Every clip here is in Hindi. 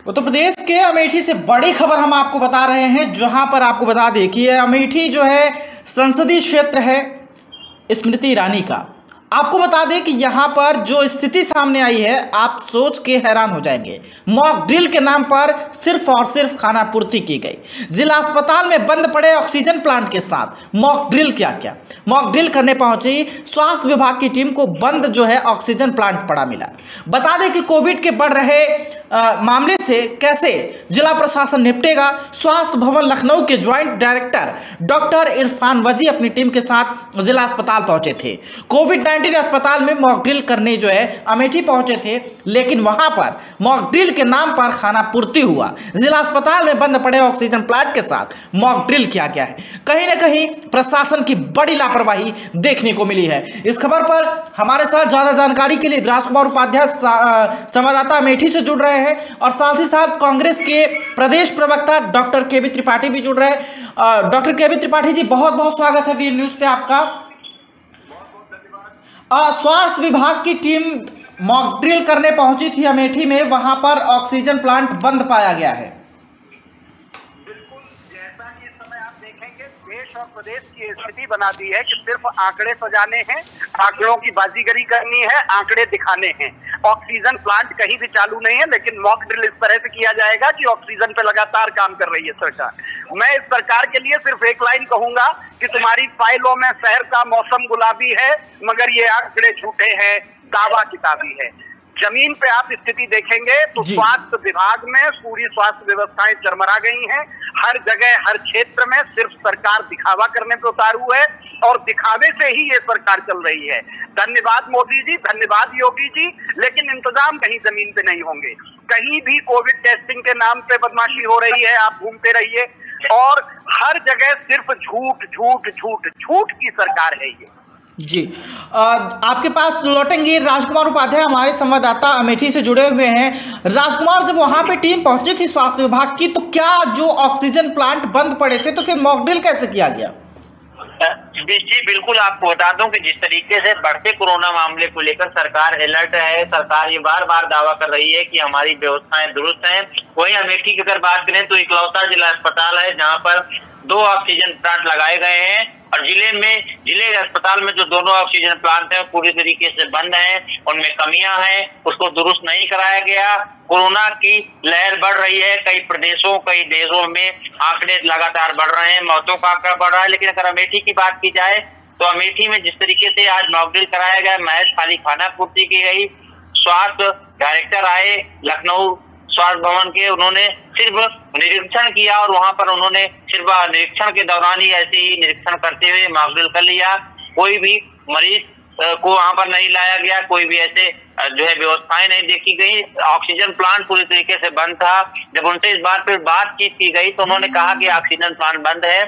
उत्तर प्रदेश के अमेठी से बड़ी खबर हम आपको बता रहे हैं, जहां पर आपको बता दें कि अमेठी जो है संसदीय क्षेत्र है स्मृति ईरानी का। आपको बता दें कि यहां पर जो स्थिति सामने आई है आप सोच के हैरान हो जाएंगे। मॉक ड्रिल के नाम पर सिर्फ और सिर्फ खाना पूर्ति की गई। जिला अस्पताल में बंद पड़े ऑक्सीजन प्लांट के साथ मॉक ड्रिल क्या मॉक ड्रिल करने पहुंची स्वास्थ्य विभाग की टीम को बंद जो है ऑक्सीजन प्लांट पड़ा मिला। बता दें कि कोविड के बढ़ रहे मामले से कैसे जिला प्रशासन निपटेगा। स्वास्थ्य भवन लखनऊ के ज्वाइंट डायरेक्टर डॉक्टर इरफान वजी अपनी टीम के साथ जिला अस्पताल पहुंचे थे। कोविड-19 अस्पताल में मॉक ड्रिल करने जो है अमेठी पहुंचे थे, लेकिन वहां पर मॉक ड्रिल के नाम पर खाना पूर्ति हुआ। जिला अस्पताल में बंद पड़े ऑक्सीजन प्लांट के साथ मॉक ड्रिल किया गया है। कहीं ना कहीं प्रशासन की बड़ी लापरवाही देखने को मिली है। इस खबर पर हमारे साथ ज्यादा जानकारी के लिए राजकुमार उपाध्याय संवाददाता अमेठी से जुड़ रहे हैं और साथ ही साथ कांग्रेस के प्रदेश प्रवक्ता डॉक्टर केबी त्रिपाठी भी जुड़ रहे हैं। डॉक्टर केबी त्रिपाठी जी, बहुत बहुत स्वागत है वीर न्यूज पे आपका। स्वास्थ्य विभाग की टीम मॉक ड्रिल करने पहुंची थी अमेठी में, वहां पर ऑक्सीजन प्लांट बंद पाया गया है। बिल्कुल, जैसा कि इस समय आप देखेंगे देश और प्रदेश की स्थिति बना दी है कि सिर्फ आंकड़े सजाने हैं, आंकड़ों की बाजीगरी करनी है, आंकड़े दिखाने हैं। ऑक्सीजन प्लांट कहीं भी चालू नहीं है, लेकिन मॉक ड्रिल इस तरह से किया जाएगा कि ऑक्सीजन पे लगातार काम कर रही है सरकार। मैं इस सरकार के लिए सिर्फ एक लाइन कहूंगा कि तुम्हारी फाइलों में शहर का मौसम गुलाबी है, मगर ये आंकड़े झूठे हैं, दावा किताबी है। जमीन पे आप स्थिति देखेंगे तो स्वास्थ्य विभाग में पूरी स्वास्थ्य व्यवस्थाएं चरमरा गई हैं। हर जगह हर क्षेत्र में सिर्फ सरकार दिखावा करने पे उतारू है और दिखावे से ही ये सरकार चल रही है। धन्यवाद मोदी जी, धन्यवाद योगी जी, लेकिन इंतजाम कहीं जमीन पे नहीं होंगे। कहीं भी कोविड टेस्टिंग के नाम पे बदमाशी हो रही है, आप घूमते रहिए, और हर जगह सिर्फ झूठ झूठ झूठ झूठ की सरकार है ये जी। आपके पास लौटेंगे राजकुमार उपाध्याय, हमारे संवाददाता अमेठी से जुड़े हुए हैं। राजकुमार, जब वहां पे टीम पहुंची थी स्वास्थ्य विभाग की, तो क्या जो ऑक्सीजन प्लांट बंद पड़े थे तो फिर मॉक ड्रिल कैसे किया गया? जी बिल्कुल, आपको बता दूं कि जिस तरीके से बढ़ते कोरोना मामले को लेकर सरकार अलर्ट है, सरकार ये बार बार दावा कर रही है कि हमारी व्यवस्थाएं दुरुस्त हैं। वहीं अमेठी की अगर बात करें तो इकलौता जिला अस्पताल है जहां पर 2 ऑक्सीजन प्लांट लगाए गए हैं, और जिले अस्पताल में जो दोनों ऑक्सीजन प्लांट हैं पूरी तरीके से बंद हैं, उनमें कमियां हैं, उसको दुरुस्त नहीं कराया गया। कोरोना की लहर बढ़ रही है, कई प्रदेशों कई देशों में आंकड़े लगातार बढ़ रहे हैं, मौतों का आंकड़ा बढ़ रहा है। लेकिन अगर अमेठी की बात की जाए तो अमेठी में जिस तरीके से आज मॉक ड्रिल कराया गया, महज खाली खाना पूर्ति की गई। स्वास्थ्य डायरेक्टर आए लखनऊ स्वास्थ्य भवन के, उन्होंने सिर्फ निरीक्षण किया और वहां पर उन्होंने सिर्फ निरीक्षण के दौरान ही ऐसे ही निरीक्षण करते हुए मॉक ड्रिल कर लिया। कोई भी मरीज को वहां पर नहीं लाया गया, कोई भी ऐसे जो है व्यवस्थाएं नहीं देखी गई। ऑक्सीजन प्लांट पूरी तरीके से बंद था। जब उनसे इस बार फिर बातचीत की गई तो उन्होंने कहा कि ऑक्सीजन प्लांट बंद है।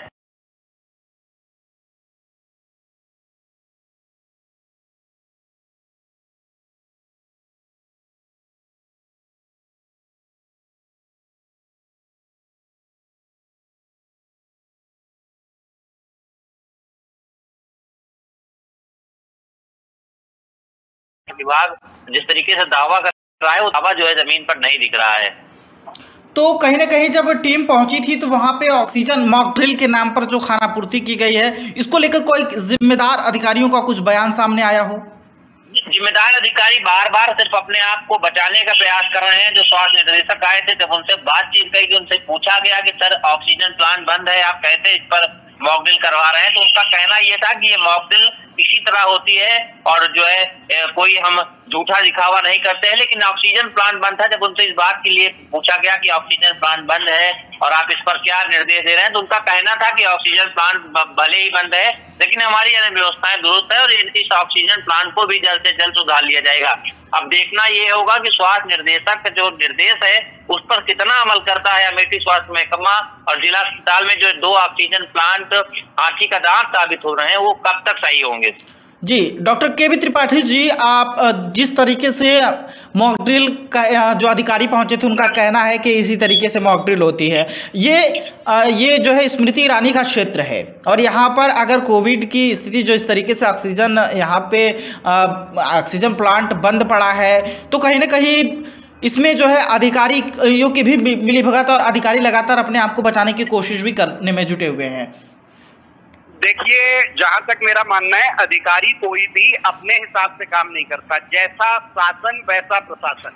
विभाग जिस तरीके से दावा कर रहा है वो दावा जो है जमीन पर नहीं दिख रहा है। तो कहीं ना कहीं जब टीम पहुंची थी तो वहां पे ऑक्सीजन मॉक ड्रिल के नाम पर जो खाना पूर्ति की गई है, इसको लेकर कोई जिम्मेदार अधिकारियों का कुछ बयान सामने आया हो? जिम्मेदार अधिकारी बार बार सिर्फ अपने आप को बचाने का प्रयास कर रहे हैं। जो स्वास्थ्य निदेशक आए थे, जब उनसे बातचीत करी, उनसे पूछा गया कि सर ऑक्सीजन प्लांट बंद है, आप कहते इस पर मॉक ड्रिल करवा रहे हैं, तो उनका कहना यह था कि ये मॉक ड्रिल इसी तरह होती है और जो है कोई हम झूठा दिखावा नहीं करते हैं। लेकिन ऑक्सीजन प्लांट बंद था। जब उनसे इस बात के लिए पूछा गया कि ऑक्सीजन प्लांट बंद है और आप इस पर क्या निर्देश दे रहे हैं, तो उनका कहना था कि ऑक्सीजन प्लांट भले ही बंद है लेकिन हमारी व्यवस्थाएं दुरुस्त है और इस ऑक्सीजन प्लांट को भी जल्द से जल्द सुधार लिया जाएगा। अब देखना ये होगा कि स्वास्थ्य निर्देशक का जो निर्देश है उस पर कितना अमल करता है अमेठी स्वास्थ्य महकमा, और जिला अस्पताल में जो 2 ऑक्सीजन प्लांट आंखी का दांत साबित हो रहे हैं वो कब तक सही होंगे। जी, डॉक्टर केबी त्रिपाठी जी, आप जिस तरीके से मॉक ड्रिल का जो अधिकारी पहुंचे थे उनका कहना है कि इसी तरीके से मॉक ड्रिल होती है। ये जो है स्मृति ईरानी का क्षेत्र है और यहाँ पर अगर कोविड की स्थिति जो इस तरीके से ऑक्सीजन यहाँ पे ऑक्सीजन प्लांट बंद पड़ा है तो कहीं ना कहीं इसमें जो है अधिकारियों की भी मिलीभगत और अधिकारी लगातार अपने आप को बचाने की कोशिश भी करने में जुटे हुए हैं। देखिए, जहां तक मेरा मानना है, अधिकारी कोई भी अपने हिसाब से काम नहीं करता। जैसा शासन वैसा प्रशासन।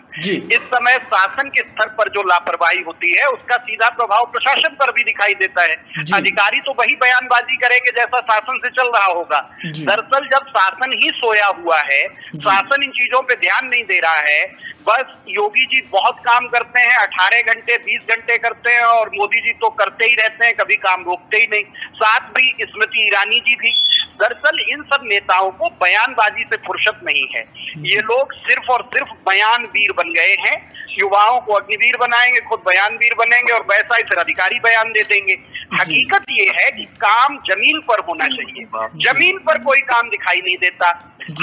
इस समय शासन के स्तर पर जो लापरवाही होती है उसका सीधा प्रभाव प्रशासन पर भी दिखाई देता है। अधिकारी तो वही बयानबाजी करेंगे जैसा शासन से चल रहा होगा। दरअसल जब शासन ही सोया हुआ है, शासन इन चीजों पे ध्यान नहीं दे रहा है, बस योगी जी बहुत काम करते हैं, 18 घंटे 20 घंटे करते हैं, और मोदी जी तो करते ही रहते हैं, कभी काम रोकते ही नहीं। साथ भी स्मृति ईरानी जी भी। दरअसल इन सब नेताओं को बयानबाजी से फुर्सत नहीं है। ये लोग सिर्फ और सिर्फ बयानवीर बन गए हैं। युवाओं को अग्निवीर बनाएंगे, खुद बयानवीर बनेंगे, और वैसा ही फिर अधिकारी बयान दे देंगे। हकीकत ये है कि काम जमीन पर होना चाहिए। जमीन पर कोई काम दिखाई नहीं देता।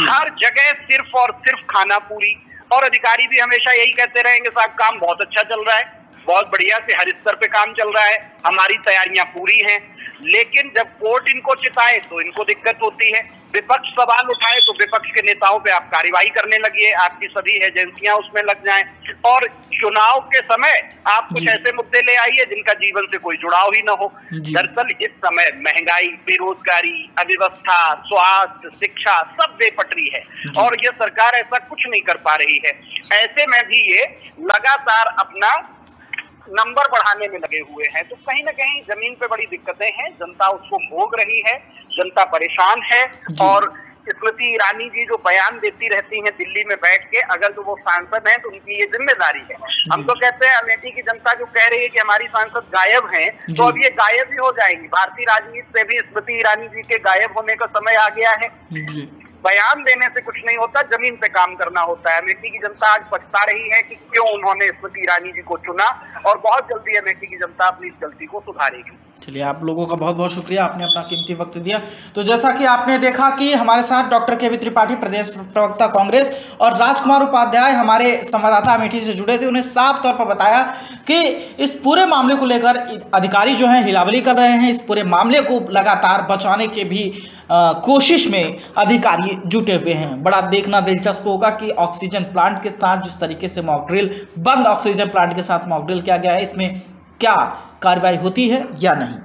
हर जगह सिर्फ और सिर्फ खाना पूरी। और अधिकारी भी हमेशा यही कहते रहेंगे, साहब काम बहुत अच्छा चल रहा है, बहुत बढ़िया से हर स्तर पे काम चल रहा है, हमारी तैयारियां पूरी हैं। लेकिन जब कोर्ट इनको चिताए तो इनको दिक्कत होती है, विपक्ष सवाल उठाए तो विपक्ष के नेताओं पे आप कार्रवाई करने लगिए, आपकी सभी एजेंसियां उसमें लग जाएं, और चुनाव के समय आप कुछ ऐसे मुद्दे ले आइए जिनका जीवन से कोई जुड़ाव ही न हो। दरअसल इस समय महंगाई, बेरोजगारी, अव्यवस्था, स्वास्थ्य, शिक्षा सब बेपटरी है, और ये सरकार ऐसा कुछ नहीं कर पा रही है। ऐसे में भी ये लगातार अपना नंबर बढ़ाने में लगे हुए हैं। तो कहीं ना कहीं जमीन पे बड़ी दिक्कतें हैं, जनता उसको भोग रही है, जनता परेशान है। और स्मृति ईरानी जी जो बयान देती रहती हैं दिल्ली में बैठ के, अगर तो वो सांसद हैं तो उनकी ये जिम्मेदारी है। हम तो कहते हैं अमेठी की जनता जो कह रही है कि हमारी सांसद गायब हैं, तो अब ये गायब ही हो जाएंगी। भारतीय राजनीति से भी स्मृति ईरानी जी के गायब होने का समय आ गया है। बयान देने से कुछ नहीं होता, जमीन पे काम करना होता है। अमेठी की जनता आज पछता रही है कि क्यों उन्होंने स्मृति ईरानी जी को चुना, और बहुत जल्दी अमेठी की जनता अपनी इस गलती को सुधारेगी। चलिए, आप लोगों का बहुत बहुत शुक्रिया, आपने अपना कीमती वक्त दिया। तो जैसा कि आपने देखा कि हमारे साथ डॉक्टर के.वी. त्रिपाठी, प्रदेश प्रवक्ता कांग्रेस, और राजकुमार उपाध्याय हमारे संवाददाता अमेठी से जुड़े थे। उन्हें साफ तौर पर बताया कि इस पूरे मामले को लेकर अधिकारी जो हैं हिलावली कर रहे हैं। इस पूरे मामले को लगातार बचाने के भी कोशिश में अधिकारी जुटे हुए हैं। बड़ा देखना दिलचस्प होगा कि ऑक्सीजन प्लांट के साथ जिस तरीके से मॉक ड्रिल, बंद ऑक्सीजन प्लांट के साथ मॉक ड्रिल किया गया है, इसमें क्या कार्रवाई होती है या नहीं।